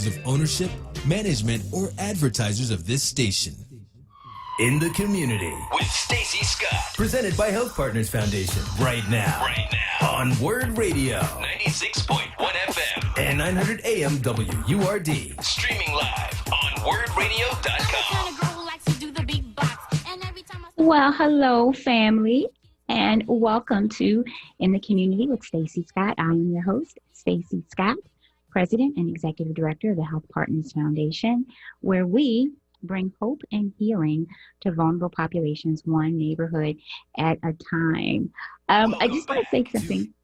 of ownership, management, or advertisers of this station. In the Community with Stacy Scott. Presented by Health Partners Foundation. Right now. On WURD Radio. 96.1 FM. And 900 AM WURD. Streaming live on WURDradio.com. Well, hello, family, and welcome to In the Community with Stacy Scott. I am your host, Stacy Scott, President and Executive Director of the Health Partners Foundation, where we bring hope and healing to vulnerable populations, one neighborhood at a time. I just want to say something.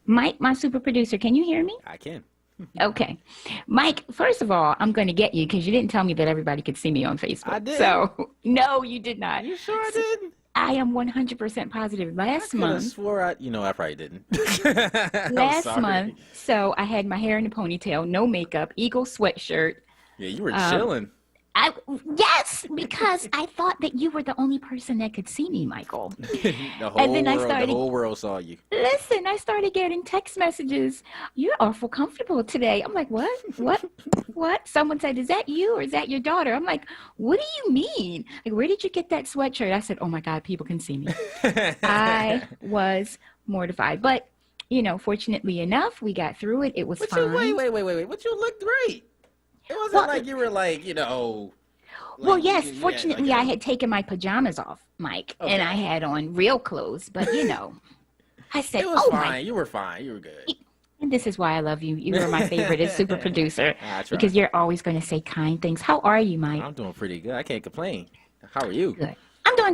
Mike, my super producer, can you hear me? I can. Okay. Mike, first of all, I'm going to get you because you didn't tell me that everybody could see me on Facebook. I did. So, no, you did not. You sure I did? I am 100% positive. Last month. I swore I probably didn't. Last month, so I had my hair in a ponytail, no makeup, Eagle sweatshirt. Yeah, you were chilling. Yes, because I thought that you were the only person that could see me, Michael. The whole world saw you. Listen, I started getting text messages. You're awful comfortable today. I'm like, what? What? Someone said, is that you or is that your daughter? I'm like, what do you mean? Like, where did you get that sweatshirt? I said, oh my God, people can see me. I was mortified. But, fortunately enough, we got through it. It was fine. Wait. But you looked great. It wasn't like you were like, well, yes, fortunately, I had taken my pajamas off, Mike, and I had on real clothes. But, I said, it was fine. You were fine. You were good. And this is why I love you. You are my favorite as super producer because you're always going to say kind things. How are you, Mike? I'm doing pretty good. I can't complain. How are you? Good. I'm doing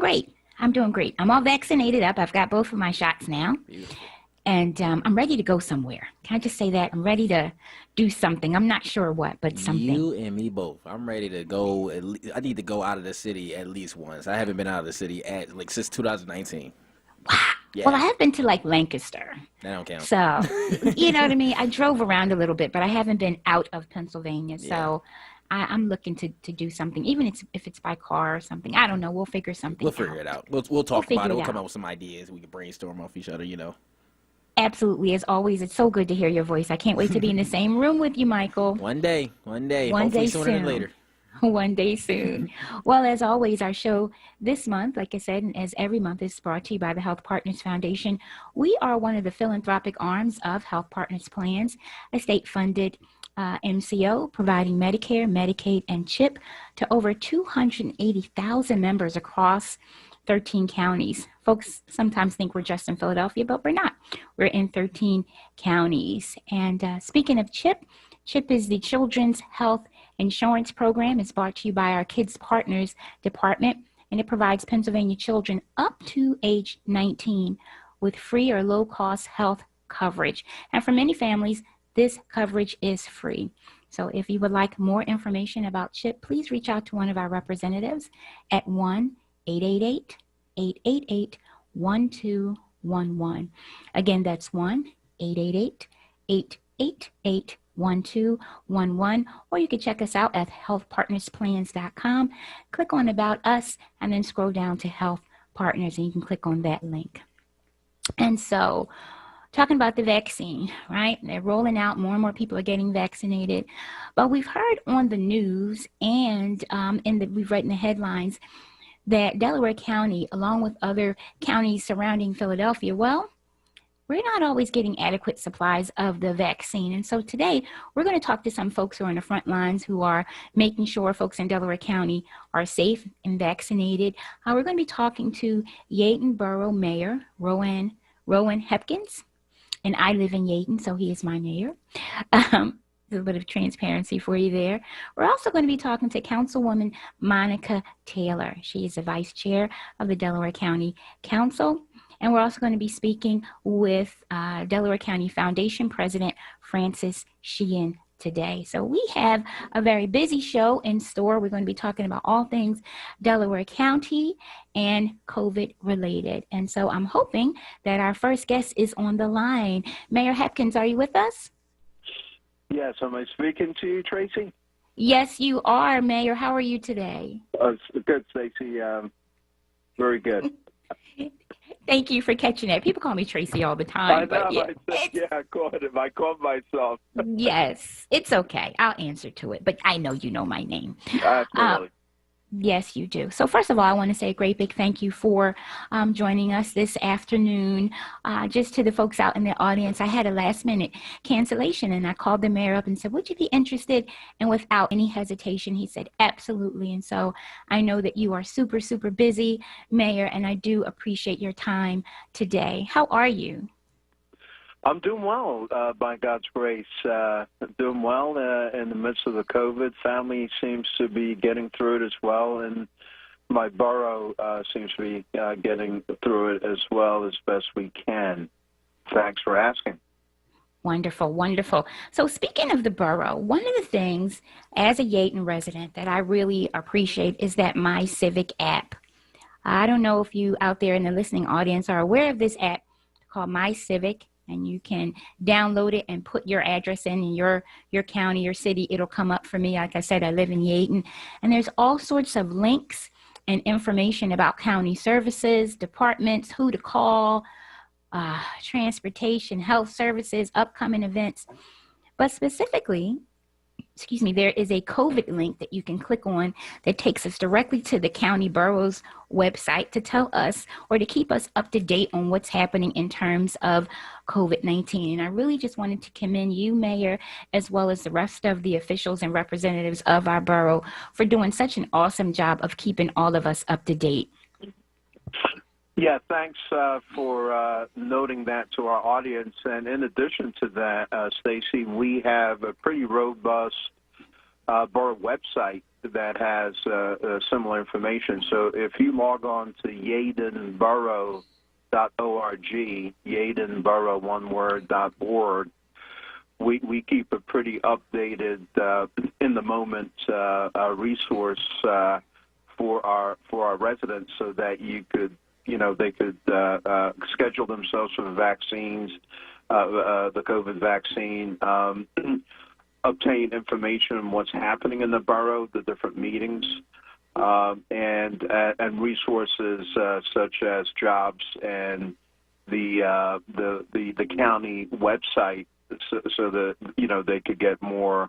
great. I'm all vaccinated up. I've got both of my shots now. Beautiful. And I'm ready to go somewhere. Can I just say that? I'm ready to do something. I'm not sure what, but something. You and me both. I'm ready to go. I need to go out of the city at least once. I haven't been out of the city since 2019. Wow. Yeah. Well, I have been to Lancaster. That don't count. So, you know what I mean? I drove around a little bit, but I haven't been out of Pennsylvania. Yeah. So I'm looking to do something, even if it's by car or something. I don't know. We'll figure something out. We'll figure it out. We'll talk about it. We'll come up with some ideas. We can brainstorm off each other, Absolutely. As always, it's so good to hear your voice. I can't wait to be in the same room with you, Michael. One day. Hopefully sooner than later. One day soon. Well, as always, our show this month, like I said, and as every month, is brought to you by the Health Partners Foundation. We are one of the philanthropic arms of Health Partners Plans, a state-funded MCO providing Medicare, Medicaid, and CHIP to over 280,000 members across 13 counties. Folks sometimes think we're just in Philadelphia, but we're not. We're in 13 counties. And speaking of CHIP, CHIP is the Children's Health Insurance Program. It's brought to you by our Kids Partners Department, and it provides Pennsylvania children up to age 19 with free or low-cost health coverage. And for many families, this coverage is free. So if you would like more information about CHIP, please reach out to one of our representatives at 1-888-888-1211. Again, that's 1-888-888-1211. Or you can check us out at healthpartnersplans.com. Click on About Us and then scroll down to Health Partners and you can click on that link. And so, talking about the vaccine, right? They're rolling out. More and more people are getting vaccinated. But we've heard on the news and we've read in the headlines that Delaware County, along with other counties surrounding Philadelphia, well, we're not always getting adequate supplies of the vaccine. And so today, we're going to talk to some folks who are on the front lines who are making sure folks in Delaware County are safe and vaccinated. We're going to be talking to Yeaton Borough Mayor Rowan Hepkins. And I live in Yeaton, so he is my mayor. A little bit of transparency for you there. We're also going to be talking to Councilwoman Monica Taylor. She is the vice chair of the Delaware County Council. And we're also going to be speaking with Delaware County Foundation President Francis Sheehan today. So we have a very busy show in store. We're going to be talking about all things Delaware County and COVID related. And so I'm hoping that our first guest is on the line. Mayor Hepkins, are you with us? Yes, am I speaking to you, Tracy? Yes, you are, Mayor. How are you today? Good, Stacey. Very good. Thank you for catching that. People call me Tracy all the I time, but know. yeah, I said, yeah, I caught him. I caught myself. yes, it's okay. I'll answer to it, but I know you know my name. Uh, Absolutely. Yes, you do. So first of all, I want to say a great big thank you for joining us this afternoon. Just to the folks out in the audience, I had a last minute cancellation and I called the mayor up and said, would you be interested? And without any hesitation, he said, absolutely. And so I know that you are super, super busy, Mayor, and I do appreciate your time today. How are you? I'm doing well, by God's grace. Doing well in the midst of the COVID. Family seems to be getting through it as well, and my borough seems to be getting through it as well as best we can. Thanks for asking. Wonderful, wonderful. So speaking of the borough, one of the things as a Yaden resident that I really appreciate is that My Civic app. I don't know if you out there in the listening audience are aware of this app called My Civic, and you can download it and put your address in your county, your city. It'll come up for me. Like I said, I live in Yaden, and there's all sorts of links and information about county services, departments, who to call, transportation, health services, upcoming events. But specifically, excuse me, there is a COVID link that you can click on that takes us directly to the county borough's website to tell us or to keep us up to date on what's happening in terms of COVID-19. And I really just wanted to commend you, Mayor, as well as the rest of the officials and representatives of our borough for doing such an awesome job of keeping all of us up to date. Yeah, thanks for noting that to our audience. And in addition to that, Stacy, we have a pretty robust borough website that has similar information. So if you log on to yadenborough.org, yadenborough, onWURD.org, we keep a pretty updated, in the moment resource for our residents, so that they could schedule themselves for the vaccines, the COVID vaccine, obtain information on what's happening in the borough, the different meetings, and resources such as jobs and the county website, so that they could get more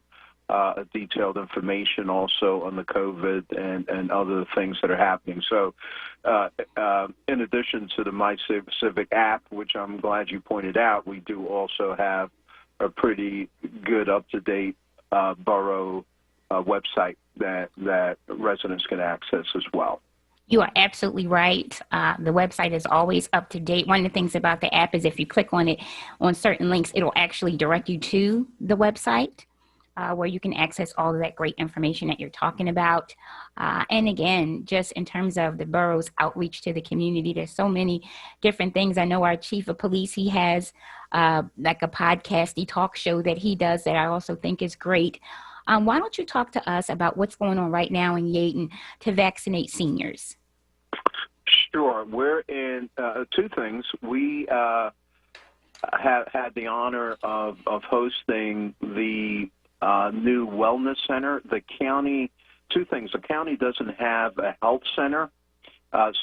detailed information also on the COVID and other things that are happening. So in addition to the My Civic app, which I'm glad you pointed out, we do also have a pretty good up-to-date borough website that residents can access as well. You are absolutely right. The website is always up to date. One of the things about the app is if you click on it, on certain links, it'll actually direct you to the website. Where you can access all of that great information that you're talking about. And again, just in terms of the borough's outreach to the community, there's so many different things. I know our chief of police, he has like a podcasty talk show that he does that I also think is great. Why don't you talk to us about what's going on right now in Yaden to vaccinate seniors? Sure. We're in two things. We have had the honor of hosting the new wellness center. The county, two things. The county doesn't have a health center,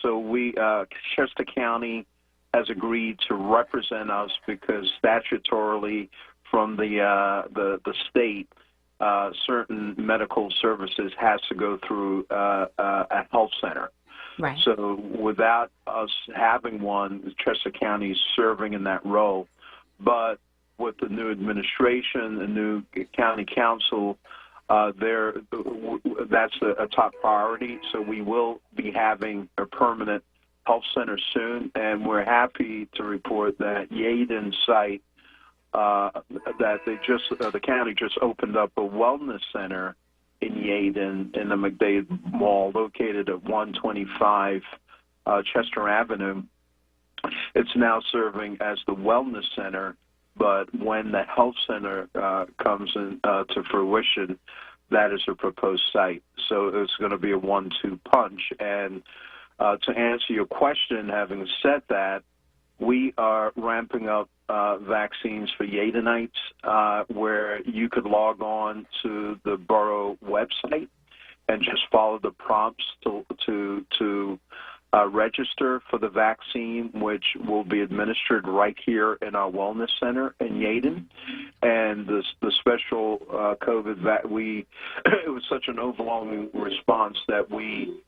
so Chester County has agreed to represent us because statutorily from the state, certain medical services has to go through a health center. Right. So without us having one, Chester County is serving in that role. But with the new administration, the new county council, that's a top priority. So we will be having a permanent health center soon, and we're happy to report that Yaden site, that the county just opened up a wellness center in Yaden in the McDade Mall, located at 125 Chester Avenue. It's now serving as the wellness center. But when the health center comes to fruition, that is a proposed site. So it's going to be a 1-2 punch. And to answer your question, having said that, we are ramping up vaccines for Yadenites, where you could log on to the borough website and just follow the prompts to register for the vaccine, which will be administered right here in our wellness center in Yaden. And the special COVID it was such an overwhelming response that we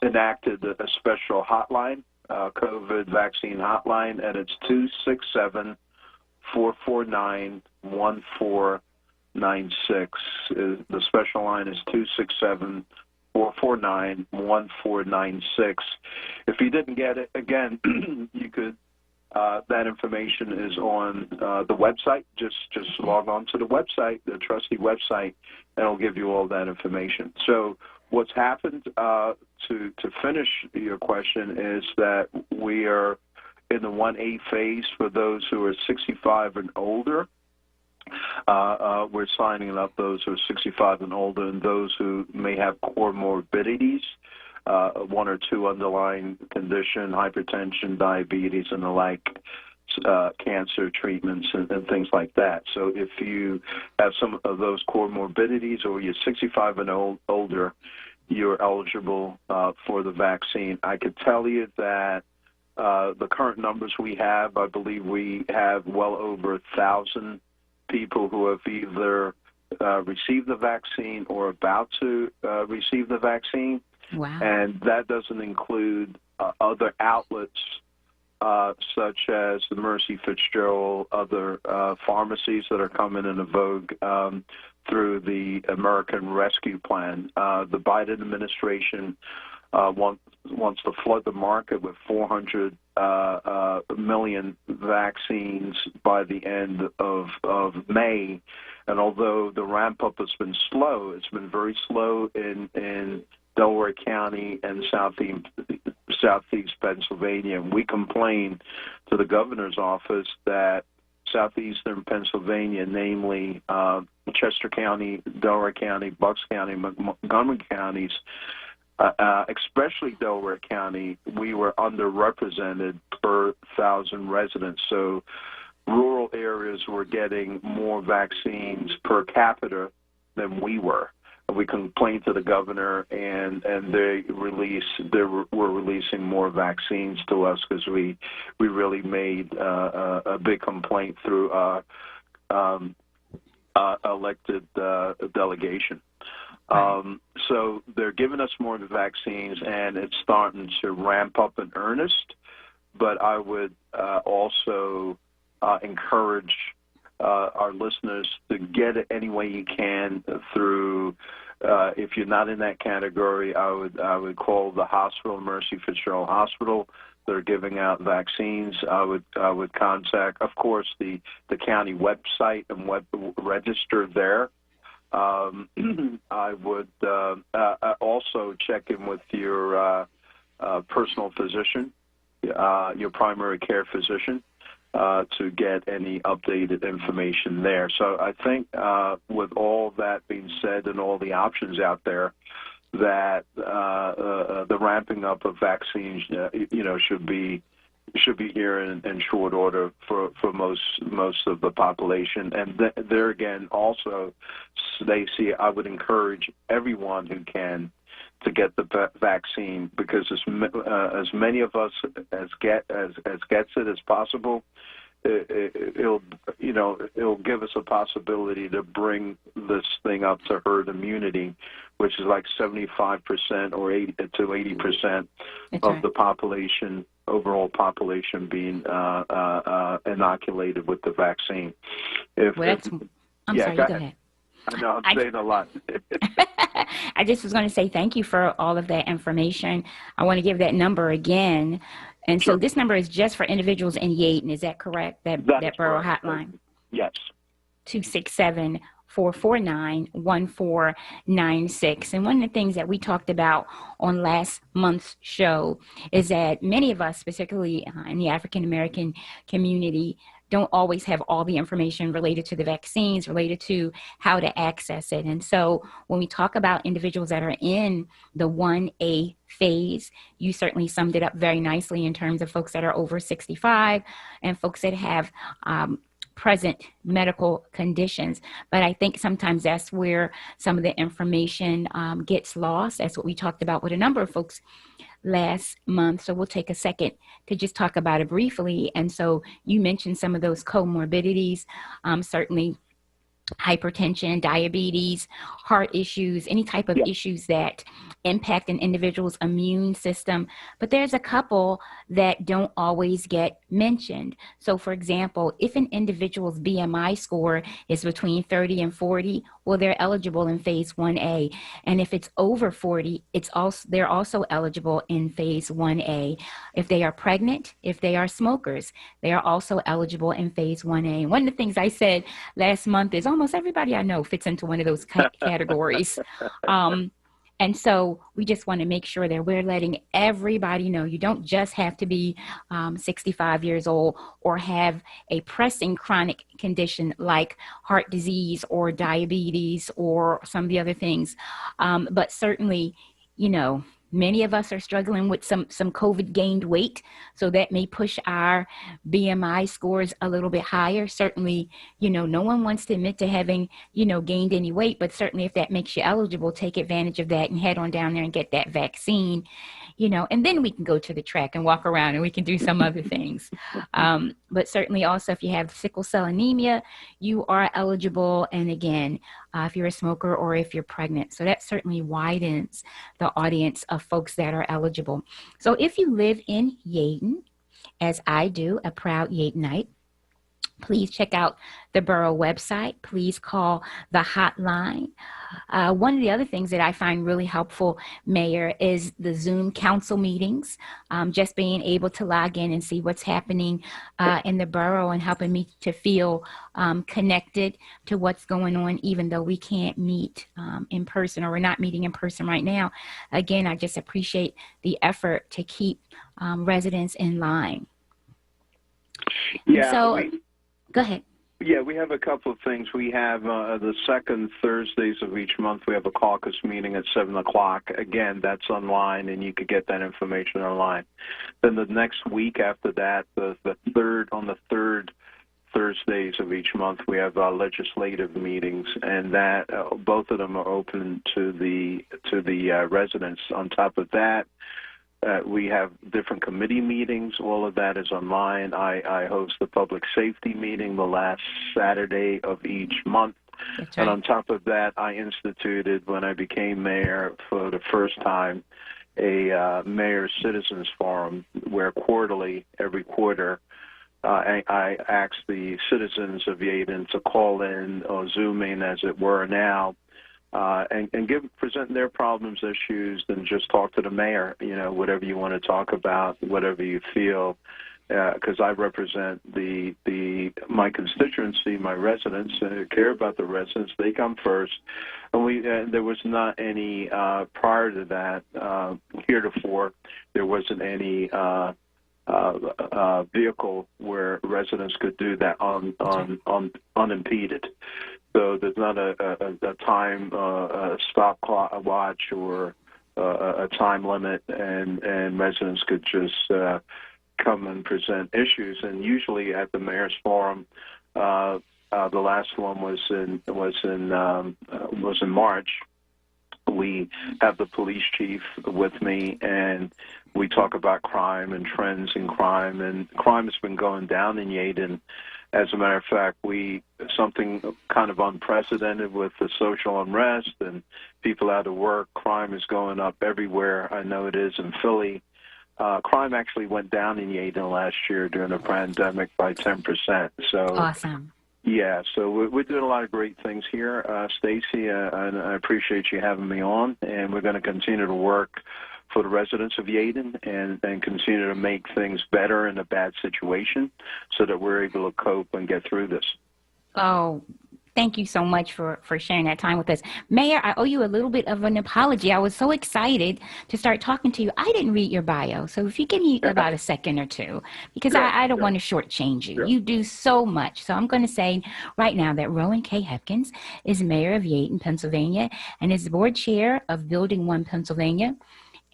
enacted a special hotline, COVID vaccine hotline, and it's 267-449-1496. The special line is 267-449-1496. If you didn't get it, again, you could. That information is on the website. Just log on to the website, the trustee website, and it'll give you all that information. So what's happened, to finish your question, is that we are in the 1A phase for those who are 65 and older. We're signing up those who are 65 and older and those who may have comorbidities, one or two underlying condition, hypertension, diabetes, and the like, cancer treatments and things like that. So if you have some of those comorbidities or you're 65 and older, you're eligible for the vaccine. I could tell you that the current numbers we have, I believe we have well over 1,000 people who have either received the vaccine or about to receive the vaccine. Wow. And that doesn't include other outlets such as the Mercy Fitzgerald, other pharmacies that are coming into vogue through the American Rescue Plan. The Biden administration wants to flood the market with 400 million vaccines by the end of May. And although the ramp-up has been slow, it's been very slow in Delaware County and southeast Pennsylvania. And we complained to the governor's office that southeastern Pennsylvania, namely Chester County, Delaware County, Bucks County, Montgomery counties, especially Delaware County, we were underrepresented per 1,000 residents. So rural areas were getting more vaccines per capita than we were. We complained to the governor, and they were releasing more vaccines to us because we really made a big complaint through our elected delegation. So they're giving us more vaccines, and it's starting to ramp up in earnest. But I would also encourage our listeners to get it any way you can through. If you're not in that category, I would call the hospital, Mercy Fitzgerald Hospital. They're giving out vaccines. I would contact, of course, the county website and register there. I would also check in with your personal physician, your primary care physician, to get any updated information there. So I think with all that being said and all the options out there, that the ramping up of vaccines, should be here in short order for most of the population. And there again, also, Stacey, I would encourage everyone who can to get the vaccine, because as many of us as gets it as possible, it'll give us a possibility to bring this thing up to herd immunity, which is like 75% or 80 to 80% of the population, overall population, being inoculated with the vaccine. Sorry, go ahead. I know I'm saying a lot. I just was going to say thank you for all of that information. I want to give that number again. And so this number is just for individuals in Yaden. Is that correct? That borough hotline? Yes. 267-449-1496. And one of the things that we talked about on last month's show is that many of us, particularly in the African American community, don't always have all the information related to the vaccines, related to how to access it. And so when we talk about individuals that are in the 1A phase, you certainly summed it up very nicely in terms of folks that are over 65 and folks that have present medical conditions. But I think sometimes that's where some of the information gets lost. That's what we talked about with a number of folks last month. So we'll take a second to just talk about it briefly. And so you mentioned some of those comorbidities, certainly hypertension, diabetes, heart issues, any type of issues that impact an individual's immune system. But there's a couple that don't always get mentioned. So for example, if an individual's BMI score is between 30 and 40, well, they're eligible in phase 1A. And if it's over 40, they're also eligible in phase 1A. If they are pregnant, if they are smokers, they are also eligible in phase 1A. And one of the things I said last month is almost everybody I know fits into one of those categories. And so we just want to make sure that we're letting everybody know you don't just have to be 65 years old or have a pressing chronic condition like heart disease or diabetes or some of the other things. But certainly, you know, many of us are struggling with some COVID gained weight. So that may push our BMI scores a little bit higher. Certainly, you know, no one wants to admit to having, you know, gained any weight, but certainly if that makes you eligible, take advantage of that and head on down there and get that vaccine, you know, and then we can go to the track and walk around and we can do some other things. But certainly also if you have sickle cell anemia, you are eligible. And again, if you're a smoker or if you're pregnant. So that certainly widens the audience of folks that are eligible. So if you live in Yaden, as I do, a proud Yadenite, please check out the borough website. Please call the hotline. One of the other things that I find really helpful, Mayor, is the Zoom council meetings, just being able to log in and see what's happening in the borough and helping me to feel connected to what's going on, even though we can't meet in person, or we're not meeting in person right now. Again, I just appreciate the effort to keep residents in line. Yeah. So, go ahead. Yeah, we have a couple of things. We have the second Thursdays of each month, we have a caucus meeting at 7 o'clock. Again, that's online, and you could get that information online. Then the next week after that, the third Thursdays of each month, we have legislative meetings, and that both of them are open to the residents. On top of that, we have different committee meetings. All of that is online. I host the public safety meeting the last Saturday of each month. That's right. And on top of that, I instituted, when I became mayor for the first time, a mayor's citizens forum where every quarter, I ask the citizens of Yaden to call in or Zoom in, as it were now, and present their problems, issues, and just talk to the mayor, you know, whatever you want to talk about, whatever you feel, because I represent my constituency, my residents, care about the residents. They come first. And there was not any, prior to that, heretofore, there wasn't any vehicle where residents could do that unimpeded. So there's not a time stop watch or a time limit, and residents could just come and present issues. And usually at the mayor's forum, the last one was in March. We have the police chief with me, and we talk about crime and trends in crime. And crime has been going down in Yaden. As a matter of fact, something kind of unprecedented with the social unrest and people out of work. Crime is going up everywhere. I know it is in Philly. Crime actually went down in Yaden last year during the pandemic by 10%. So Awesome. Yeah, so we're doing a lot of great things here, Stacy, and I appreciate you having me on, and we're going to continue to work for the residents of Yaden and continue to make things better in a bad situation so that we're able to cope and get through this. Oh, thank you so much for sharing that time with us. Mayor, I owe you a little bit of an apology. I was so excited to start talking to you. I didn't read your bio, so if you give me about a second or two, because I don't want to shortchange you. You do so much. So I'm going to say right now that Rowan K. Hepkins is mayor of Yaden, Pennsylvania, and is board chair of Building 1 Pennsylvania.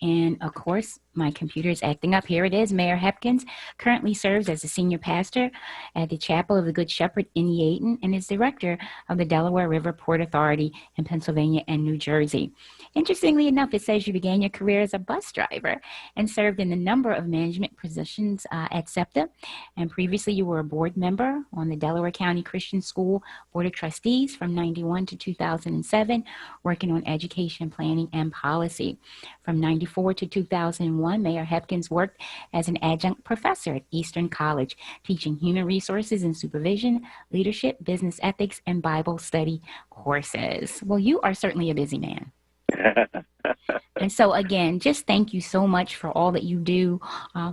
And of course, My computer's acting up. Here it is. Mayor Hepkins currently serves as a senior pastor at the Chapel of the Good Shepherd in Yaton and is director of the Delaware River Port Authority in Pennsylvania and New Jersey. Interestingly enough, it says you began your career as a bus driver and served in a number of management positions at SEPTA. And previously, you were a board member on the Delaware County Christian School Board of Trustees from 91 to 2007, working on education planning and policy. From 94 to 2001, Mayor Hepkins worked as an adjunct professor at Eastern College, teaching human resources and supervision, leadership, business ethics, and Bible study courses. Well, you are certainly a busy man. And so, again, just thank you so much for all that you do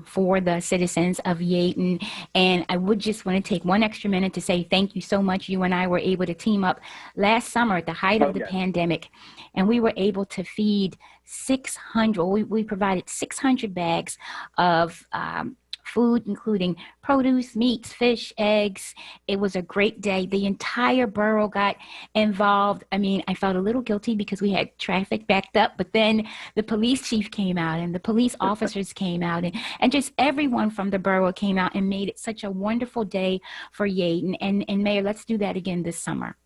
for the citizens of Yaton. And I would just want to take one extra minute to say thank you so much. You and I were able to team up last summer at the height of the pandemic, and we were able to feed 600, we provided 600 bags of food, including produce, meats, fish, eggs. It was a great day. The entire borough got involved. I mean, I felt a little guilty because we had traffic backed up, but then the police chief came out and the police officers came out and just everyone from the borough came out and made it such a wonderful day for Yaton. And Mayor, let's do that again this summer.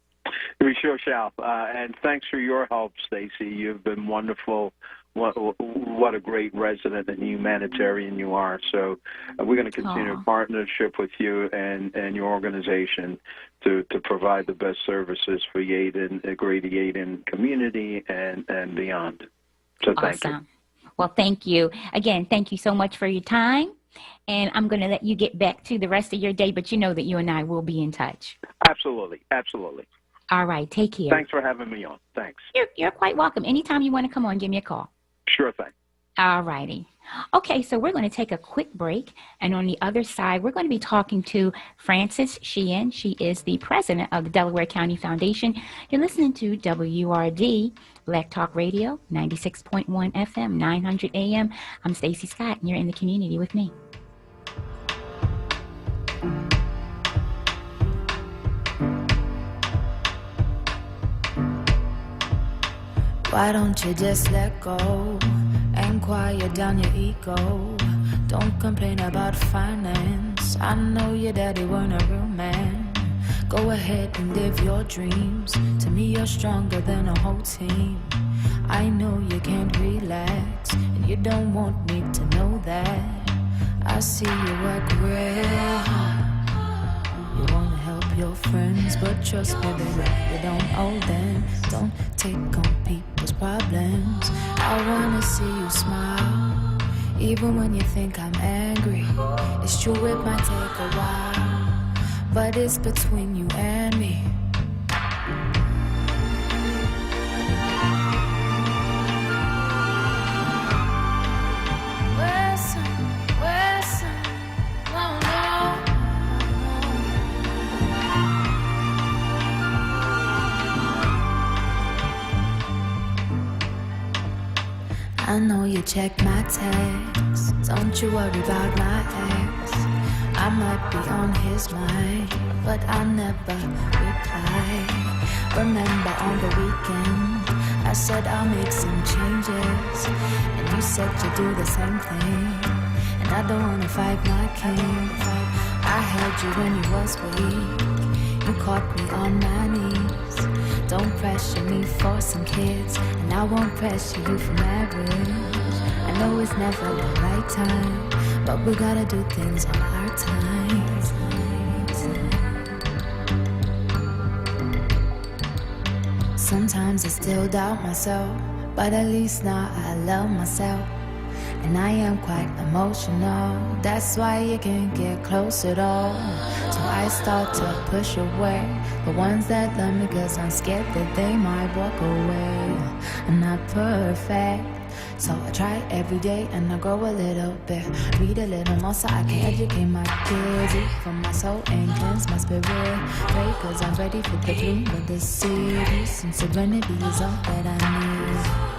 We sure shall. And thanks for your help, Stacy. You've been wonderful. What a great resident and humanitarian you are. So we're going to continue a partnership with you and your organization to provide the best services for Yaton, the greater Yaton community, and beyond. So thank you. Well, thank you. Again, thank you so much for your time. And I'm going to let you get back to the rest of your day, but you know that you and I will be in touch. Absolutely. Absolutely. All right. Take care. Thanks for having me on. Thanks. You're quite welcome. Anytime you want to come on, give me a call. Sure thing. All righty. Okay, so we're going to take a quick break. And on the other side, we're going to be talking to Frances Sheehan. She is the president of the Delaware County Foundation. You're listening to WURD, Black Talk Radio, 96.1 FM, 900 AM. I'm Stacy Scott, and you're in the community with me. Why don't you just let go and quiet down your ego? Don't complain about finance. I know your daddy weren't a real man. Go ahead and live your dreams. To me, you're stronger than a whole team. I know you can't relax, and you don't want me to know that. I see you work real hard. You wanna help your friends, but trust me, baby, you don't owe them. Don't take on people's problems. I wanna see you smile, even when you think I'm angry. It's true, it might take a while, but it's between you and me. I know you check my texts. Don't you worry about my ex. I might be on his mind, but I never reply. Remember on the weekend, I said I'll make some changes, and you said you'd do the same thing. And I don't wanna fight my king. I held you when you was weak. You caught me on my knees. Don't pressure me for some kids, and I won't pressure you for marriage. I know it's never the right time, but we gotta do things on our time. Sometimes I still doubt myself, but at least now I love myself. And I am quite emotional, that's why you can't get close at all. So I start to push away the ones that love me, cause I'm scared that they might walk away. I'm not perfect, so I try every day and I grow a little bit. Read a little more so I can educate my kids, eat from my soul and cleanse my spirit. Pray cause I'm ready for the bloom of the city, and serenity is all that I need.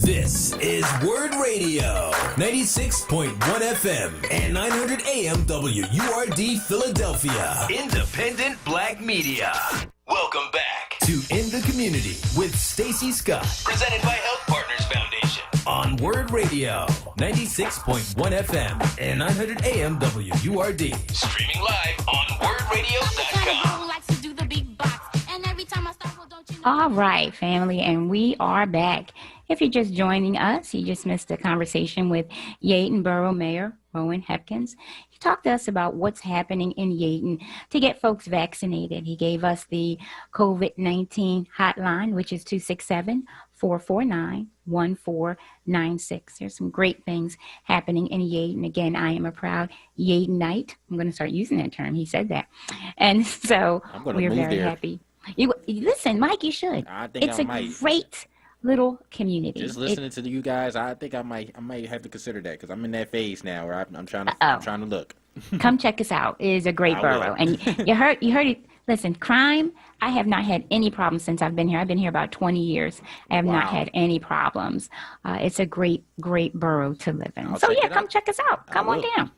This is WURD Radio, 96.1 FM and 900 AM WURD Philadelphia. Independent Black Media. Welcome back to to In the Community with Stacy Scott. Presented by Health Partners Foundation. On WURD Radio, 96.1 FM and 900 AM WURD. Streaming live on WURDradio.com. All right, family, and we are back. If you're just joining us, you just missed a conversation with Yaden Borough Mayor Rowan Hepkins. He talked to us about what's happening in Yaden to get folks vaccinated. He gave us the COVID-19 hotline, which is 267-449-1496. There's some great things happening in Yaden. Again, I am a proud Yadenite. I'm going to start using that term. He said that. And so we're very happy. You listen, Mike, you should. It's a great little community. Just listening to you guys, I think I might have to consider that because I'm in that phase now where I'm trying to look. Come check us out. It is a great borough. And you heard it. Listen, crime, I have not had any problems since I've been here. I've been here about 20 years. I have not had any problems. It's a great, great borough to live in. So yeah, come check us out. Come on down.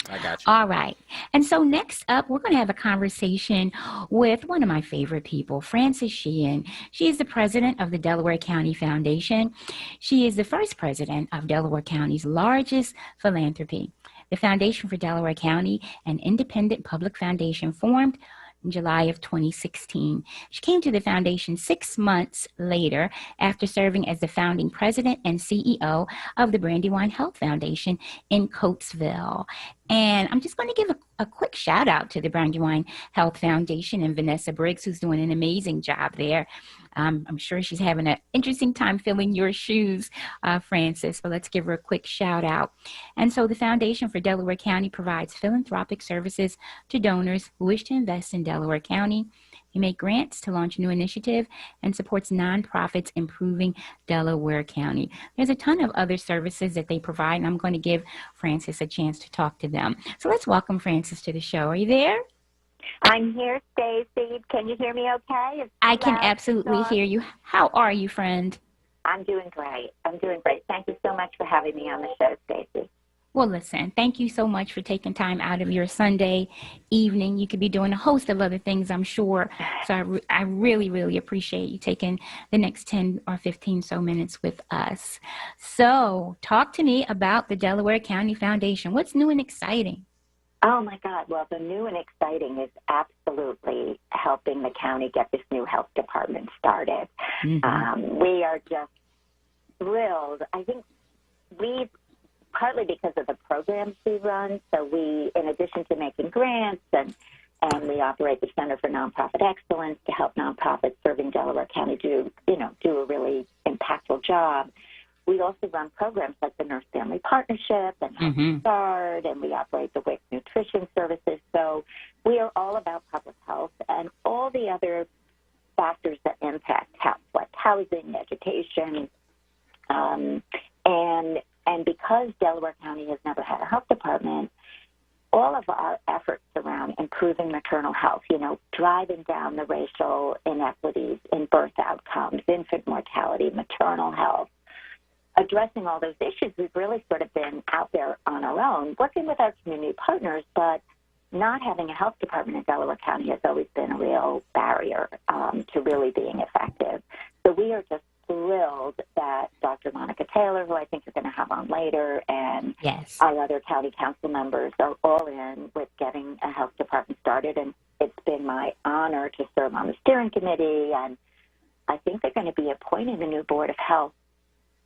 I got you. All right. And so next up, we're going to have a conversation with one of my favorite people, Frances Sheehan. She is the president of the Delaware County Foundation. She is the first president of Delaware County's largest philanthropy. The Foundation for Delaware County, an independent public foundation formed in July of 2016. She came to the foundation 6 months later after serving as the founding president and CEO of the Brandywine Health Foundation in Coatesville. And I'm just going to give a quick shout out to the Brandywine Health Foundation and Vanessa Briggs, who's doing an amazing job there. I'm sure she's having an interesting time filling your shoes, Frances, but let's give her a quick shout out. And so the Foundation for Delaware County provides philanthropic services to donors who wish to invest in Delaware County. They make grants to launch new initiative and supports nonprofits improving Delaware County. There's a ton of other services that they provide, and I'm going to give Frances a chance to talk to them. So let's welcome Frances to the show. Are you there? I'm here, Stacy. Can you hear me okay? I can absolutely hear you. How are you, friend? I'm doing great. Thank you so much for having me on the show, Stacy. Well, listen, thank you so much for taking time out of your Sunday evening. You could be doing a host of other things, I'm sure. So I really, really appreciate you taking the next 10 or 15 so minutes with us. So talk to me about the Delaware County Foundation. What's new and exciting? Oh, my God. Well, the new and exciting is absolutely helping the county get this new health department started. Mm-hmm. We are just thrilled. I think partly because of the programs we run, so we, in addition to making grants, and we operate the Center for Nonprofit Excellence to help nonprofits serving Delaware County do a really impactful job. We also run programs like the Nurse Family Partnership and Health Start, and we operate the WIC Nutrition Services. So we are all about public health and all the other factors that impact health, like housing, education, and because Delaware County has never had a health department, all of our efforts around improving maternal health, driving down the racial inequities in birth outcomes, infant mortality, maternal health, addressing all those issues, we've really sort of been out there on our own, working with our community partners, but not having a health department in Delaware County has always been a real barrier to really being effective. So we are just thrilled that Dr. Monica Taylor, who I think you're going to have on later, and our other county council members are all in with getting a health department started. And it's been my honor to serve on the steering committee. And I think they're going to be appointing a new board of health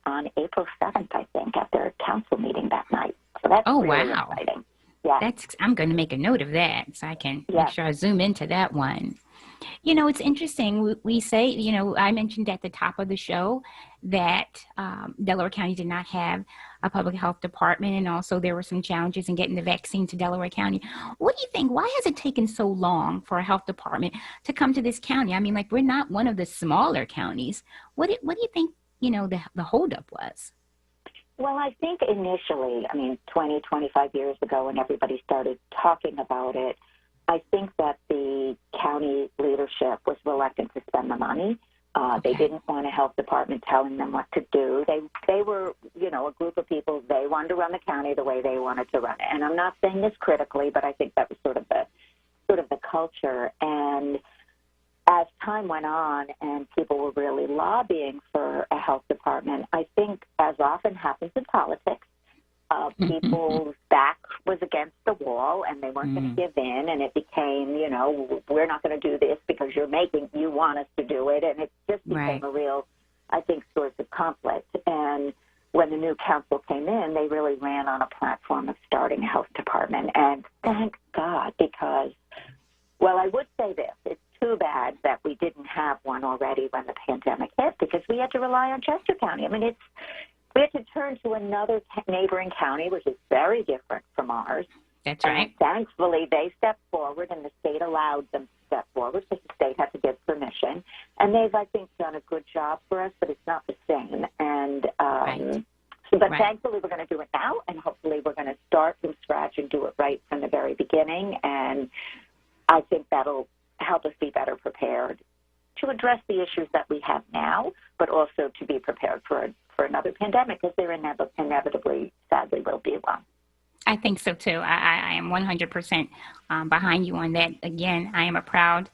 on April 7th, I think, at their council meeting that night. So that's really exciting. Yeah. I'm going to make a note of that so I can make sure I zoom into that one. It's interesting. We say, I mentioned at the top of the show that Delaware County did not have a public health department, and also there were some challenges in getting the vaccine to Delaware County. What do you think? Why has it taken so long for a health department to come to this county? I mean, we're not one of the smaller counties. What do you think, the holdup was? Well, I think initially, 20, 25 years ago when everybody started talking about it, I think that the county leadership was reluctant to spend the money. They didn't want a health department telling them what to do. They were, a group of people, they wanted to run the county the way they wanted to run it. And I'm not saying this critically, but I think that was sort of the culture. And as time went on and people were really lobbying for a health department, I think, as often happens in politics, people's back was against the wall and they weren't going to give in, and it became, you know, we're not going to do this because you want us to do it, and it just became a real, I think, source of conflict. And when the new council came in, they really ran on a platform of starting a health department, and thank God, because, well, I would say this, it's too bad that we didn't have one already when the pandemic hit, because we had to rely on Chester County. I mean, we had to turn to another neighboring county, which is very different from ours. That's right. And thankfully, they stepped forward, and the state allowed them to step forward because the state had to give permission. And they've, I think, done a good job for us, but it's not the same. And but thankfully, we're going to do it now, and hopefully we're going to start from scratch and do it right from the very beginning. And I think that'll help us be better prepared to address the issues that we have now, but also to be prepared for another pandemic, because there inevitably, sadly, will be one. I think so, too. I am 100% behind you on that. Again, I am a proud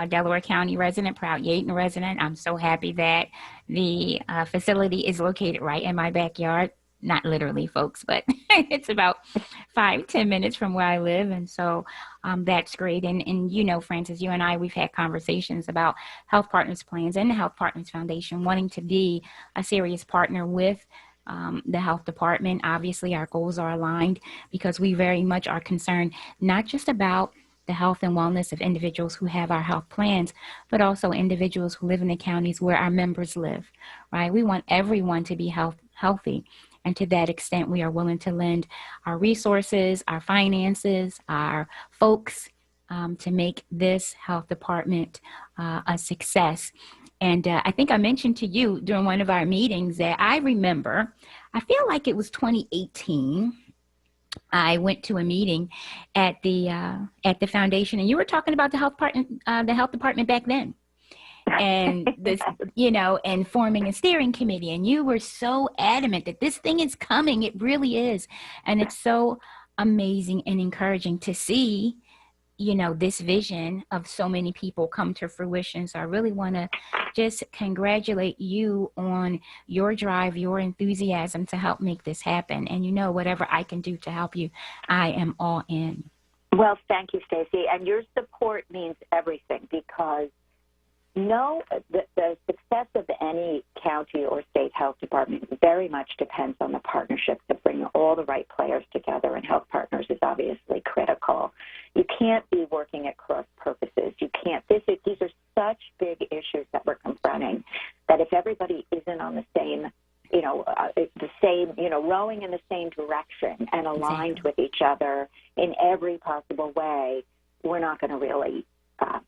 Delaware County resident, proud Yaden resident. I'm so happy that the facility is located right in my backyard. Not literally, folks, but it's about 5-10 minutes from where I live. And so that's great. And you know, Francis, you and I, we've had conversations about Health Partners Plans and the Health Partners Foundation wanting to be a serious partner with the health department. Obviously, our goals are aligned because we very much are concerned not just about the health and wellness of individuals who have our health plans, but also individuals who live in the counties where our members live, right? We want everyone to be healthy. And to that extent, we are willing to lend our resources, our finances, our folks to make this health department a success. And I think I mentioned to you during one of our meetings that I remember, I feel like it was 2018, I went to a meeting at the foundation, and you were talking about the health department back then, and this, you know, and forming a steering committee. And you were so adamant that this thing is coming. It really is, and it's so amazing and encouraging to see, you know, this vision of so many people come to fruition. So I really want to just congratulate you on your drive, your enthusiasm to help make this happen. And, you know, whatever I can do to help you, I am all in. Well, thank you, Stacey. And your support means everything, because the success of any county or state health department very much depends on the partnerships that bring all the right players together, and Health Partners is obviously critical. You can't be working at cross purposes. You can't. These are such big issues that we're confronting that if everybody isn't on the same, rowing in the same direction and aligned with each other in every possible way, we're not going to really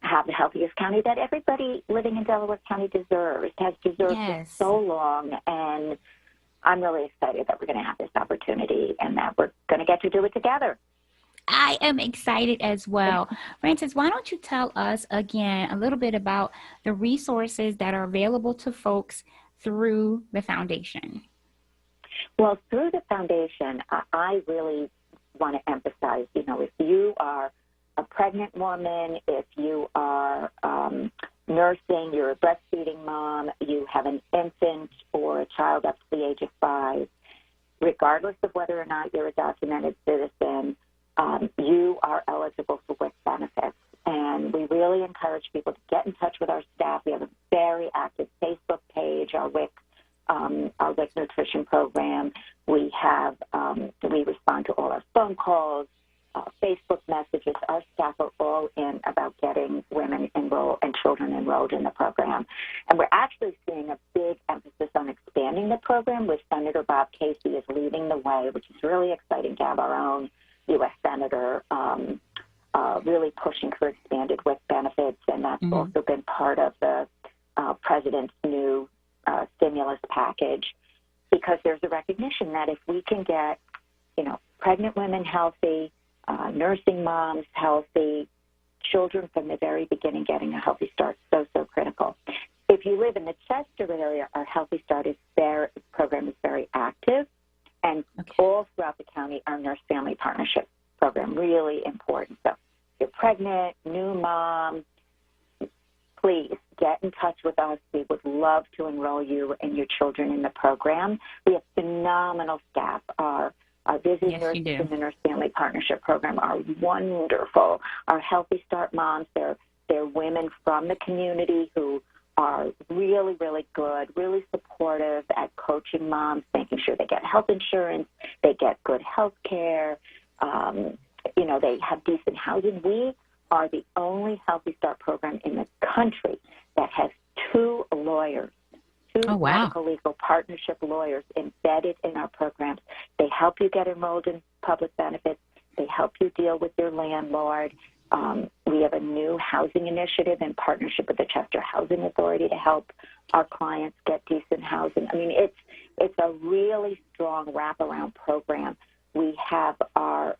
have the healthiest county that everybody living in Delaware County has deserved for so long. And I'm really excited that we're going to have this opportunity and that we're going to get to do it together. I am excited as well. Francis, why don't you tell us again a little bit about the resources that are available to folks through the foundation? Well, through the foundation, I really want to emphasize, if you are a pregnant woman, if you are nursing, you're a breastfeeding mom, you have an infant or a child up to the age of 5, regardless of whether or not you're a documented citizen, you are eligible for WIC benefits. And we really encourage people to get in touch with our staff. We have a very active Facebook page, our WIC nutrition program. We have we respond to all our phone calls, Facebook messages. Our staff are all in about getting women enrolled and children enrolled in the program. And we're actually seeing a big emphasis on expanding the program, with Senator Bob Casey is leading the way, which is really exciting to have our own U.S. Senator really pushing for expanded WIC benefits. And that's also been part of the President's new stimulus package, because there's a recognition that if we can get, pregnant women healthy, nursing moms healthy, children from the very beginning getting a healthy start, so critical. If you live in the Chester area, our Healthy Start program is very active, and all throughout the county, our Nurse Family Partnership program, really important. So if you're pregnant, new mom, please get in touch with us. We would love to enroll you and your children in the program. We have phenomenal staff. Our Busy Nurses in the Nurse Family Partnership Program are wonderful. Our Healthy Start moms, they're women from the community who are really, really good, really supportive at coaching moms, making sure they get health insurance, they get good health care, they have decent housing. We are the only Healthy Start program in the country that has two lawyers, medical legal partnership lawyers embedded in our programs. They help you get enrolled in public benefits. They help you deal with your landlord. We have a new housing initiative in partnership with the Chester Housing Authority to help our clients get decent housing. I mean, it's a really strong wraparound program. We have our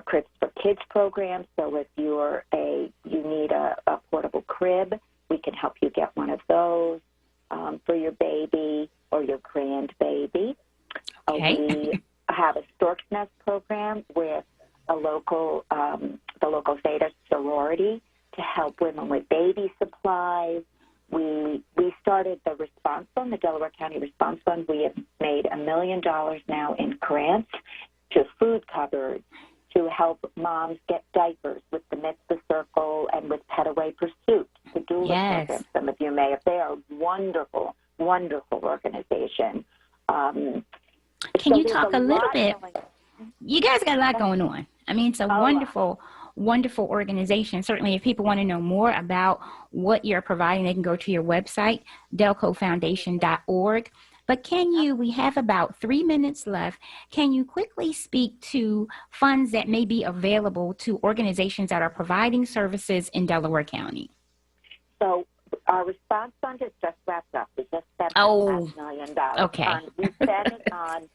Cribs for Kids program. So if you need a portable crib, we can help you get one of those for your baby or your grandbaby. Okay. We have a Stork's Nest program with the local Theta sorority to help women with baby supplies. We started the response fund, the Delaware County Response Fund. We have made $1 million now in grants to food cupboards to help moms get diapers with the Mitzvah Circle and with Pet Away Pursuit, the doula program. Some of you may have. They are wonderful, wonderful organization. Can you talk a little bit? You guys got a lot going on. I mean, it's a wonderful organization. Certainly, if people want to know more about what you're providing, they can go to your website, delcofoundation.org. But we have about 3 minutes left. Can you quickly speak to funds that may be available to organizations that are providing services in Delaware County? So our response fund is just wrapped up. We just spent $5 million. Okay. We spent it on,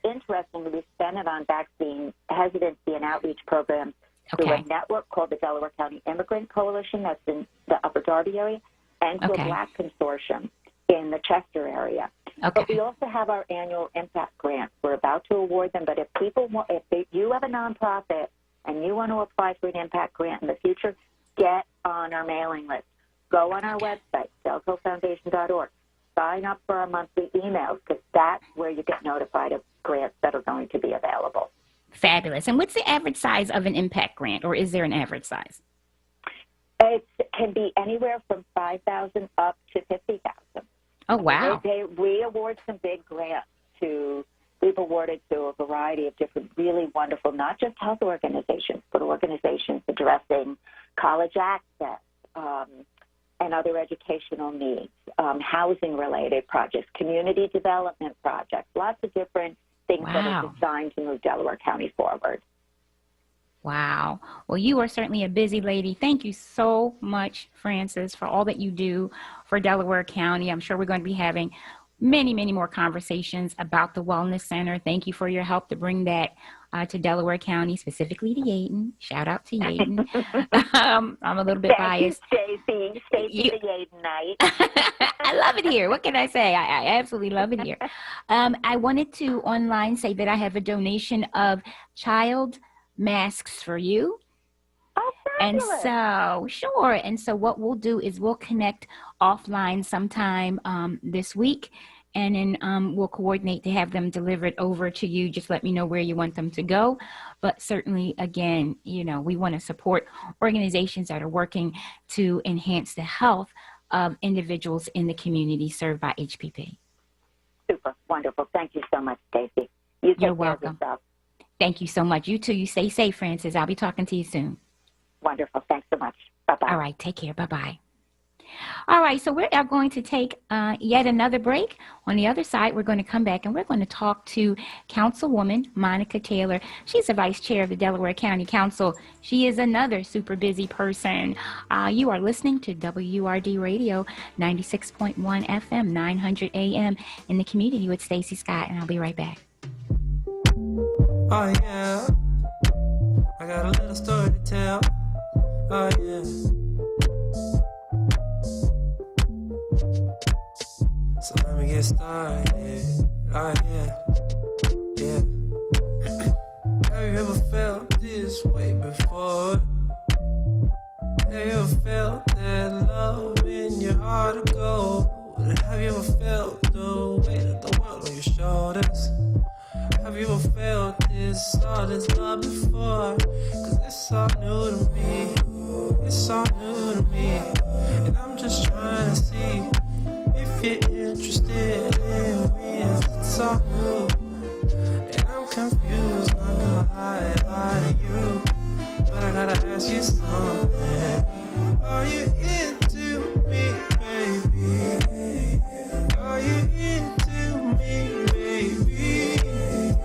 interestingly, we spent it on vaccine hesitancy and outreach programs through a network called the Delaware County Immigrant Coalition that's in the Upper Darby area, and to a Black consortium in the Chester area. But we also have our annual impact grants. We're about to award them, but if you have a nonprofit and you want to apply for an impact grant in the future, get on our mailing list. Go on our website, delcofoundation.org. Sign up for our monthly emails, because that's where you get notified of grants that are going to be available. Fabulous. And what's the average size of an impact grant, or is there an average size? It can be anywhere from $5,000 up to $50,000. Oh, wow. We award some big grants we've awarded to a variety of different really wonderful, not just health organizations, but organizations addressing college access and other educational needs, housing-related projects, community development projects, lots of different things that are designed to move Delaware County forward. Wow. Well, you are certainly a busy lady. Thank you so much, Frances, for all that you do for Delaware County. I'm sure we're going to be having many, many more conversations about the Wellness Center. Thank you for your help to bring that to Delaware County, specifically to Yaden. Shout out to Yaden. I'm a little bit biased. Stacey the Yaden night. I love it here. What can I say? I absolutely love it here. I wanted to online say that I have a donation of child masks for you. Oh, fabulous. And so what we'll do is we'll connect offline sometime this week, and then we'll coordinate to have them delivered over to you. Just let me know where you want them to go. But certainly, again, we want to support organizations that are working to enhance the health of individuals in the community served by HPP. Super. Wonderful. Thank you so much, Stacey. You're welcome. Thank you so much. You too. You stay safe, Frances. I'll be talking to you soon. Wonderful. Thanks so much. Bye-bye. All right. Take care. Bye-bye. All right. So we are going to take yet another break. On the other side, we're going to come back and we're going to talk to Councilwoman Monica Taylor. She's the Vice Chair of the Delaware County Council. She is another super busy person. You are listening to WURD Radio 96.1 FM, 900 AM in the community with Stacey Scott, and I'll be right back. Oh yeah, I got a little story to tell. Oh yeah. So let me get started. Oh yeah. Have you ever felt this way before? Have you ever felt that Have you ever felt the weight of the world on your shoulders? Have you ever felt this, all this love before? Cause it's all new to me. It's all new to me. And I'm just trying to see if you're interested in me. It's all new. And I'm confused, not gonna lie to you. But I gotta ask you something. Are you into me, baby? Are you into me, baby?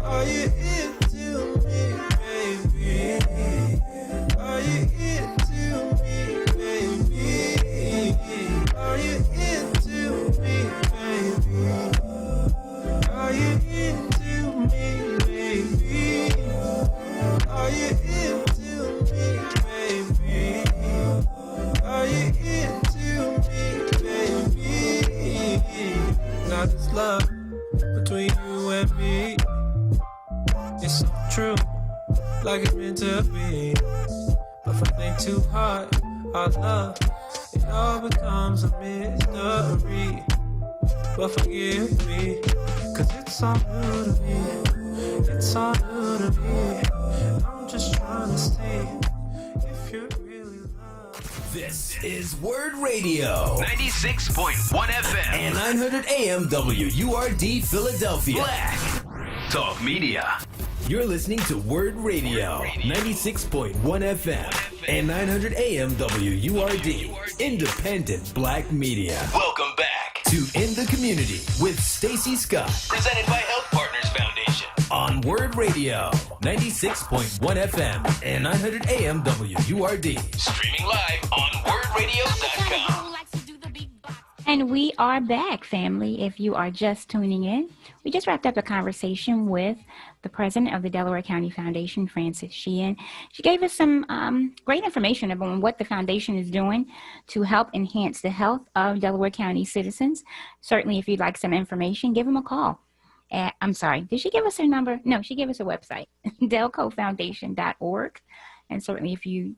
Are you into me, baby? Are you into me, baby? Are you into me, baby? Are you into me, baby? Are you into me, baby? Are you into me, baby? Not this love between you and me. It's so true, like it's meant to be. But if I think too hard, our love, it all becomes a mystery. But forgive me, cause it's all new to me. It's all new to me. I'm just trying to see if you really love. This is WURD Radio, 96.1 FM and 900 AM WURD Philadelphia. Black Talk Media. You're listening to WURD Radio, 96.1 FM and 900 AM WURD, independent black media. Welcome back To In the Community with Stacy Scott, presented by Health Partners Foundation. On WURD Radio, 96.1 FM and 900 AM WURD. Streaming live on wordradio.com. And we are back, family. If you are just tuning in, we just wrapped up a conversation with the president of the Delaware County Foundation, Frances Sheehan. She gave us some great information about what the foundation is doing to help enhance the health of Delaware County citizens. Certainly, if you'd like some information, give them a call. I'm sorry, did she give us her number? No, she gave us a website, delcofoundation.org. And certainly, if you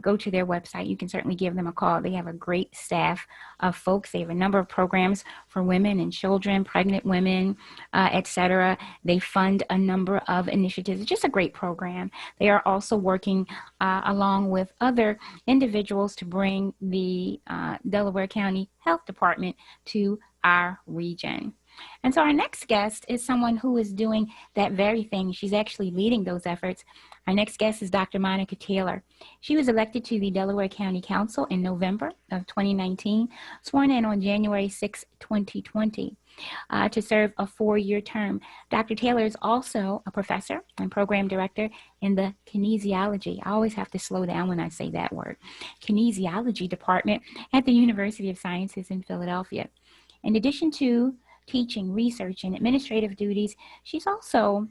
go to their website, you can certainly give them a call. They have a great staff of folks. They have a number of programs for women and children, pregnant women, etc. They fund a number of initiatives. It's just a great program. They are also working along with other individuals to bring the Delaware County Health Department to our region. And so our next guest is someone who is doing that very thing. She's actually leading those efforts. Our next guest is Dr. Monica Taylor. She was elected to the Delaware County Council in November of 2019, sworn in on January 6, 2020, to serve a 4-year term. Dr. Taylor is also a professor and program director in the kinesiology. I always have to slow down when I say that word. Kinesiology department at the University of Sciences in Philadelphia. In addition to teaching, research, and administrative duties, she's also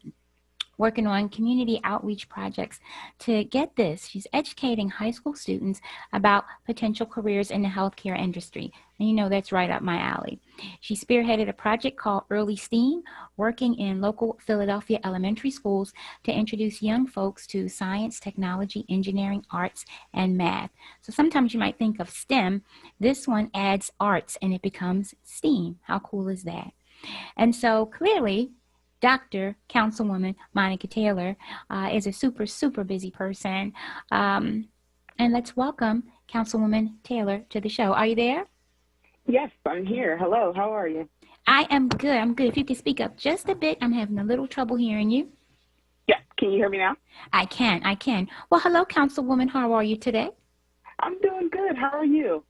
working on community outreach projects. To get this, she's educating high school students about potential careers in the healthcare industry. And you know that's right up my alley. She spearheaded a project called Early STEAM, working in local Philadelphia elementary schools to introduce young folks to science, technology, engineering, arts, and math. So sometimes you might think of STEM. This one adds arts and it becomes STEAM. How cool is that? And so clearly, Dr. Councilwoman Monica Taylor is a super, super busy person. And let's welcome Councilwoman Taylor to the show. Are you there? Yes, I'm here. Hello, how are you? I am good. I'm good. If you could speak up just a bit, I'm having a little trouble hearing you. Yeah, can you hear me now? I can. Well, hello, Councilwoman. How are you today? I'm doing good. How are you?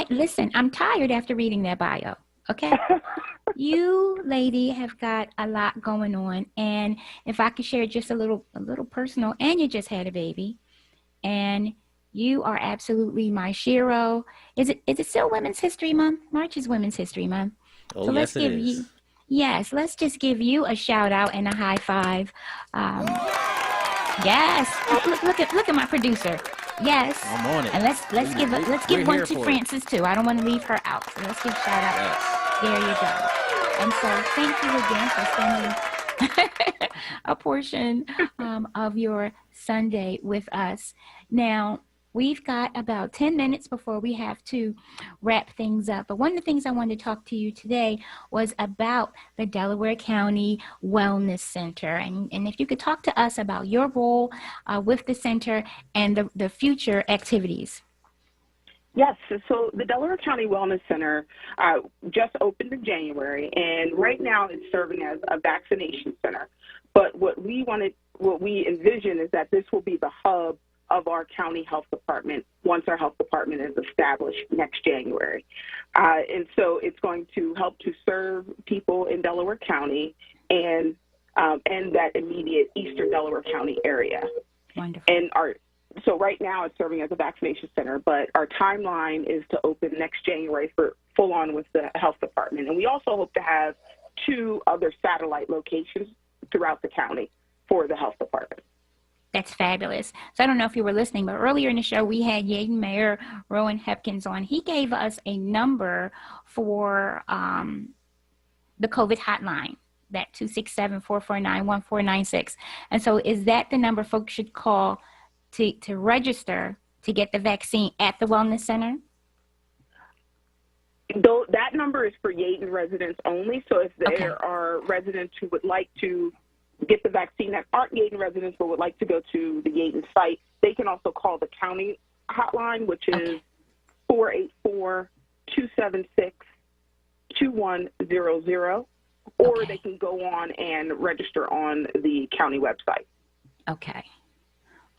Listen, I'm tired after reading that bio. Okay. You, lady, have got a lot going on, and if I could share just a little personal, and you just had a baby, and you are absolutely my shero. Is it still Women's History Month? March is Women's History Month. Oh, so yes, it is. Yes, let's just give you a shout out and a high five. Yes, look at my producer. Yes, I'm on it. And let's give one to Frances too. I don't want to leave her out, so let's give shout out. Yes. There you go. And so thank you again for spending a portion of your Sunday with us. Now, we've got about 10 minutes before we have to wrap things up. But one of the things I wanted to talk to you today was about the Delaware County Wellness Center. And if you could talk to us about your role with the center and the future activities. Yes, so the Delaware County Wellness Center just opened in January, and right now it's serving as a vaccination center. But what we envision is that this will be the hub of our county health department once our health department is established next January. And so it's going to help to serve people in Delaware County and that immediate Eastern Delaware County area. Wonderful. And so right now it's serving as a vaccination center, but our timeline is to open next January for full on with the health department. And we also hope to have 2 other satellite locations throughout the county for the health department. That's fabulous. So I don't know if you were listening, but earlier in the show, we had Yeadon Mayor Rowan Hepkins on. He gave us a number for the COVID hotline, that 267-449-1496. And so is that the number folks should call to register to get the vaccine at the Wellness Center? Though that number is for Yeadon residents only. So if there are residents who would like to get the vaccine that aren't Yeadon residents but would like to go to the Yeadon site, they can also call the county hotline, which is 484-276-2100, or they can go on and register on the county website. Okay.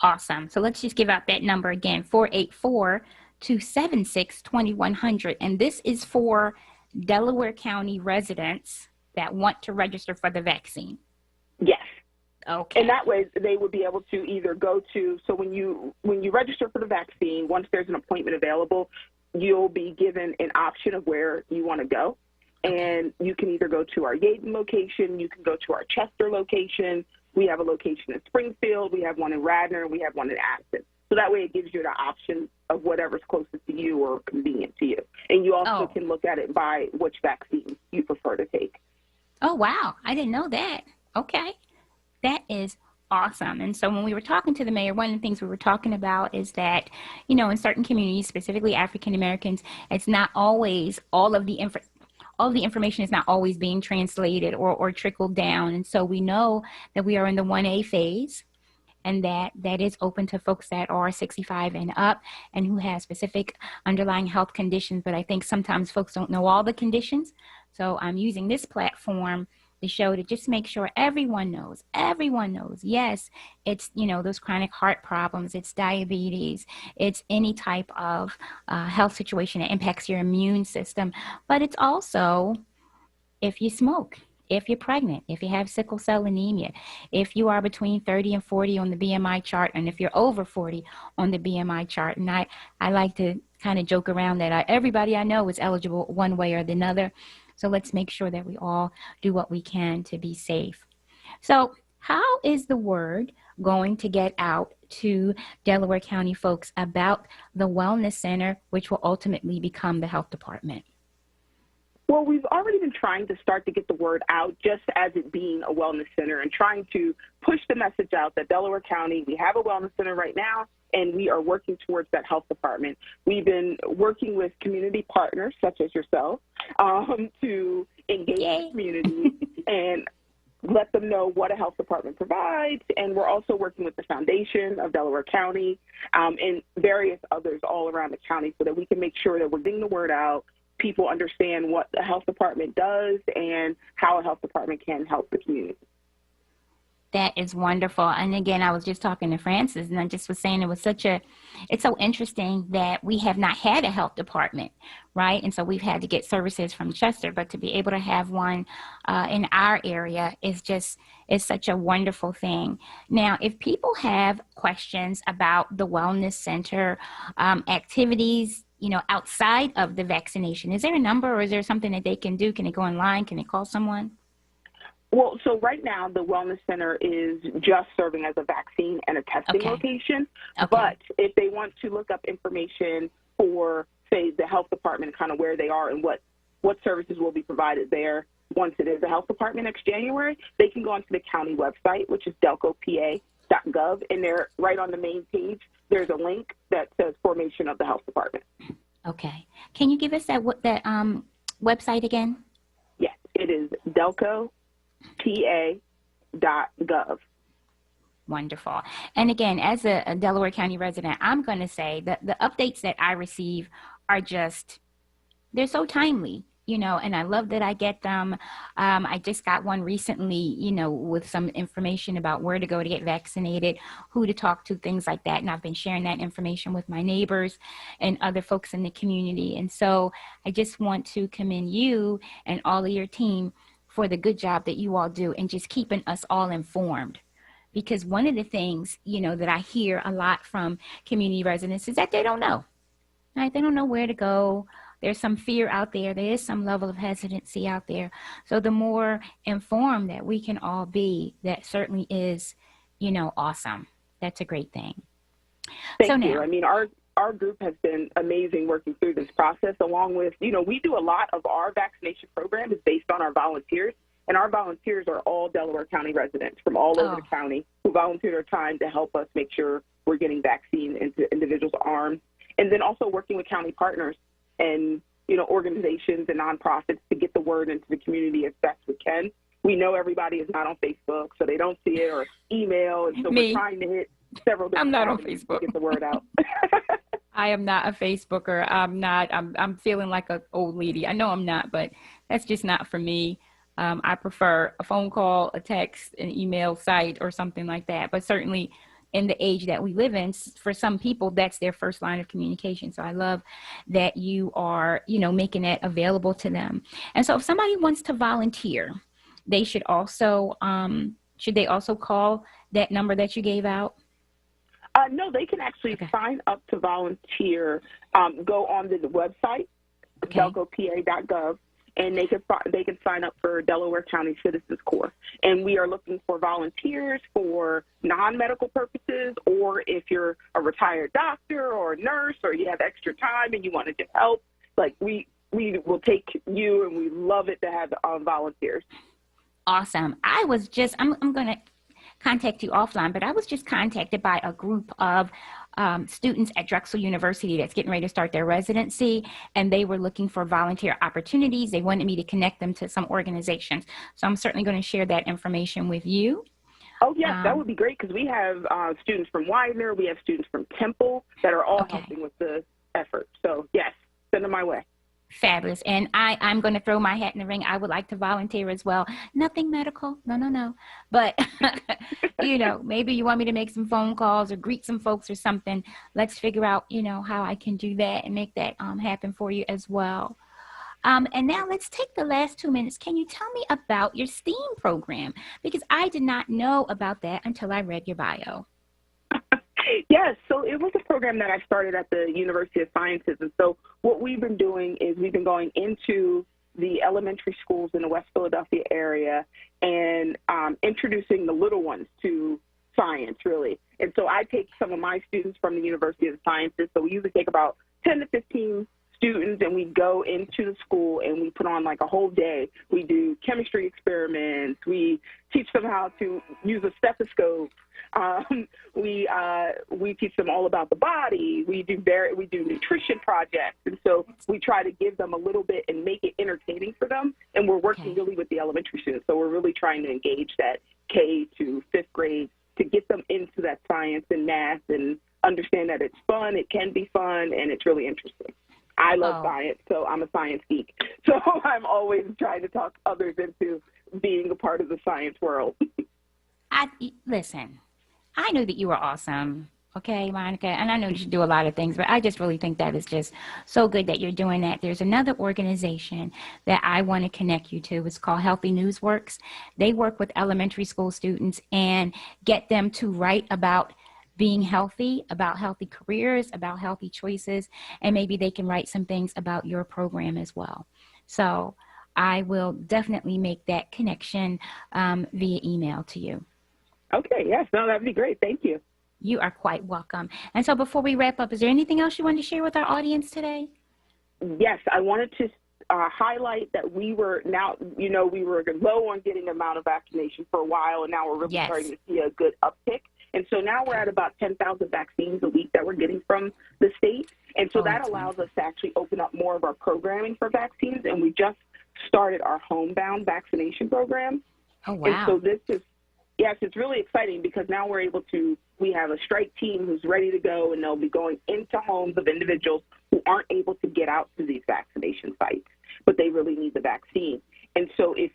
Awesome. So let's just give out that number again, 484-276-2100. And this is for Delaware County residents that want to register for the vaccine. Yes. Okay. And that way they would be able to either go to, so when you register for the vaccine, once there's an appointment available, you'll be given an option of where you want to go. And you can either go to our Yeadon location, you can go to our Chester location. We have a location in Springfield, we have one in Radnor, we have one in Aston. So that way it gives you the option of whatever's closest to you or convenient to you. And you also can look at it by which vaccine you prefer to take. Oh, wow. I didn't know that. Okay. That is awesome. And so when we were talking to the mayor, one of the things we were talking about is that, you know, in certain communities, specifically African Americans, it's not always all of the information is not always being translated or trickled down. And so we know that we are in the 1A phase, and that is open to folks that are 65 and up and who have specific underlying health conditions. But I think sometimes folks don't know all the conditions. So I'm using this platform to show to just make sure everyone knows. Yes, it's, you know, those chronic heart problems, it's diabetes, it's any type of health situation that impacts your immune system. But it's also if you smoke, if you're pregnant, if you have sickle cell anemia, if you are between 30 and 40 on the BMI chart, and if you're over 40 on the BMI chart. And I like to kind of joke around that everybody I know is eligible one way or another. So let's make sure that we all do what we can to be safe. So how is the word going to get out to Delaware County folks about the Wellness Center, which will ultimately become the health department? Well, we've already been trying to start to get the word out just as it being a wellness center and trying to push the message out that Delaware County, we have a wellness center right now, and we are working towards that health department. We've been working with community partners such as yourself to engage the community and let them know what a health department provides. And we're also working with the Foundation of Delaware County and various others all around the county so that we can make sure that we're getting the word out. People understand what the health department does and how a health department can help the community. That is wonderful. And again, I was just talking to Francis, and I just was saying it's so interesting that we have not had a health department, right? And so we've had to get services from Chester, but to be able to have one in our area is such a wonderful thing. Now, if people have questions about the Wellness Center activities, you know, outside of the vaccination, is there a number or is there something that they can do? Can they go online? Can they call someone? Well, so right now the Wellness Center is just serving as a vaccine and a testing location. But if they want to look up information for, say, the health department, kind of where they are and what services will be provided there once it is a health department next January, they can go onto the county website, which is delcopa.gov. delaware.gov, and there, right on the main page, there's a link that says Formation of the Health Department. Okay. Can you give us that website again? Yes, it is delcopa.gov. Wonderful. And again, as a Delaware County resident, I'm going to say that the updates that I receive are they're so timely, and I love that I get them. I just got one recently, with some information about where to go to get vaccinated, who to talk to, things like that. And I've been sharing that information with my neighbors and other folks in the community. And so I just want to commend you and all of your team for the good job that you all do and just keeping us all informed. Because one of the things, that I hear a lot from community residents is that they don't know, right? They don't know where to go. There's some fear out there. There is some level of hesitancy out there. So the more informed that we can all be, that certainly is, awesome. That's a great thing. Thank you. I mean, our group has been amazing working through this process, along with, we do a lot of our vaccination program is based on our volunteers. And our volunteers are all Delaware County residents from all over the county who volunteer their time to help us make sure we're getting vaccine into individuals' arms. And then also working with county partners and, organizations and nonprofits to get the word into the community as best we can. We know everybody is not on Facebook, so they don't see it, or email. And so we're trying to hit several different I'm not on Facebook. To get the word out. I am not a Facebooker. I'm feeling like an old lady. I know I'm not, but that's just not for me. I prefer a phone call, a text, an email site, or something like that. But certainly in the age that we live in, for some people, that's their first line of communication. So I love that you are, making that available to them. And so if somebody wants to volunteer, they should also, should they also call that number that you gave out? No, they can actually sign up to volunteer. Go on to the website, delcopa.gov. And they can sign up for Delaware County Citizens Corps. And we are looking for volunteers for non-medical purposes, or if you're a retired doctor or a nurse, or you have extra time and you want to get help, like we will take you, and we love it to have volunteers. Awesome. I'm going to contact you offline, but I was just contacted by a group of students at Drexel University that's getting ready to start their residency, and they were looking for volunteer opportunities. They wanted me to connect them to some organizations. So I'm certainly going to share that information with you. Oh, yes, that would be great, because we have students from Widener, we have students from Temple that are all helping with the effort. So, yes, send them my way. Fabulous. And I'm going to throw my hat in the ring. I would like to volunteer as well. Nothing medical. No. But, maybe you want me to make some phone calls or greet some folks or something. Let's figure out, how I can do that and make that happen for you as well. And now let's take the last 2 minutes. Can you tell me about your STEAM program? Because I did not know about that until I read your bio. Yes, so it was a program that I started at the University of Sciences. And so what we've been doing is we've been going into the elementary schools in the West Philadelphia area and introducing the little ones to science, really. And so I take some of my students from the University of Sciences. So we usually take about 10 to 15 students, and we go into the school and we put on like a whole day. We do chemistry experiments. We teach them how to use a stethoscope. We teach them all about the body. We do nutrition projects, and so we try to give them a little bit and make it entertaining for them. And we're working really with the elementary students, so we're really trying to engage that K to 5th grade to get them into that science and math and understand that it's fun, it can be fun, and it's really interesting. I love science, so I'm a science geek. So I'm always trying to talk others into being a part of the science world. Listen, I knew that you were awesome, okay, Monica, and I know you do a lot of things, but I just really think that is just so good that you're doing that. There's another organization that I want to connect you to. It's called Healthy Newsworks. They work with elementary school students and get them to write about being healthy, about healthy careers, about healthy choices, and maybe they can write some things about your program as well. So I will definitely make that connection via email to you. Okay, yes, no, that'd be great. Thank you. You are quite welcome. And so before we wrap up, is there anything else you want to share with our audience today? Yes, I wanted to highlight that we were low on getting the amount of vaccination for a while, and now we're really starting to see a good uptick. And so now we're at about 10,000 vaccines a week that we're getting from the state. And so that allows us to actually open up more of our programming for vaccines. And we just started our homebound vaccination program. Oh, wow. And so this is, yes, it's really exciting because now we have a strike team who's ready to go, and they'll be going into homes of individuals who aren't able to get out to these vaccination sites, but they really need the vaccine. And so if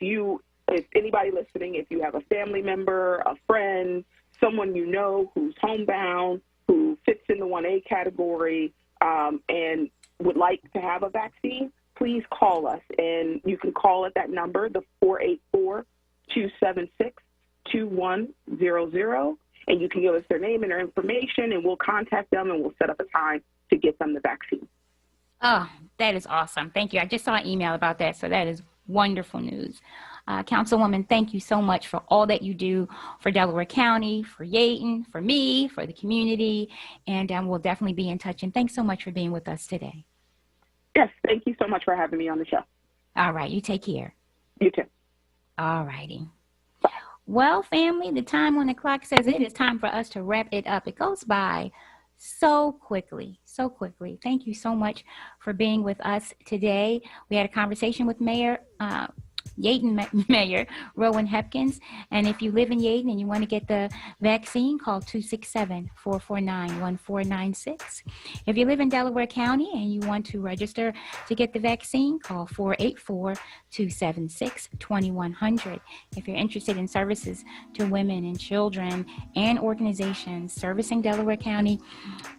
anybody listening, if you have a family member, a friend, someone you know who's homebound, who fits in the 1A category, and would like to have a vaccine, please call us. And you can call at that number, the 484-276-2100, and you can give us their name and their information, and we'll contact them, and we'll set up a time to get them the vaccine. Oh, that is awesome. Thank you. I just saw an email about that, so that is wonderful news. Councilwoman, thank you so much for all that you do for Delaware County, for Yaden, for me, for the community, and we'll definitely be in touch. And thanks so much for being with us today. Yes, thank you so much for having me on the show. All right, you take care. You too. All righty. Well, family, the time on the clock says it is time for us to wrap it up. It goes by so quickly, so quickly. Thank you so much for being with us today. We had a conversation with Yaden Mayor Rowan Hepkins. And if you live in Yaden and you want to get the vaccine, call 267-449-1496. If you live in Delaware County and you want to register to get the vaccine, call 484-276-2100. If you're interested in services to women and children and organizations servicing Delaware County,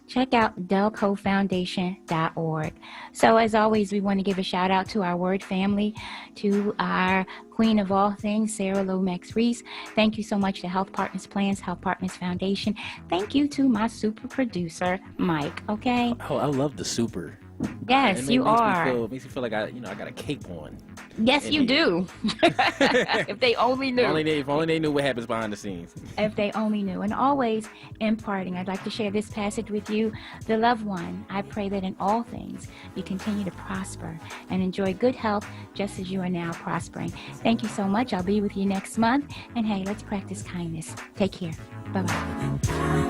check out delcofoundation.org. So as always, we want to give a shout out to our WURD family, to our queen of all things, Sarah Lomax Reese. Thank you so much to Health Partners Plans, Health Partners Foundation. Thank you to my super producer, Mike, okay? Oh, I love the super. Yes, you are. It makes me feel like I got a cape on. Yes, you do. If they only knew. If only they knew what happens behind the scenes. If they only knew. And always imparting, I'd like to share this passage with you. The loved one, I pray that in all things you continue to prosper and enjoy good health just as you are now prospering. Thank you so much. I'll be with you next month. And hey, let's practice kindness. Take care. Bye-bye.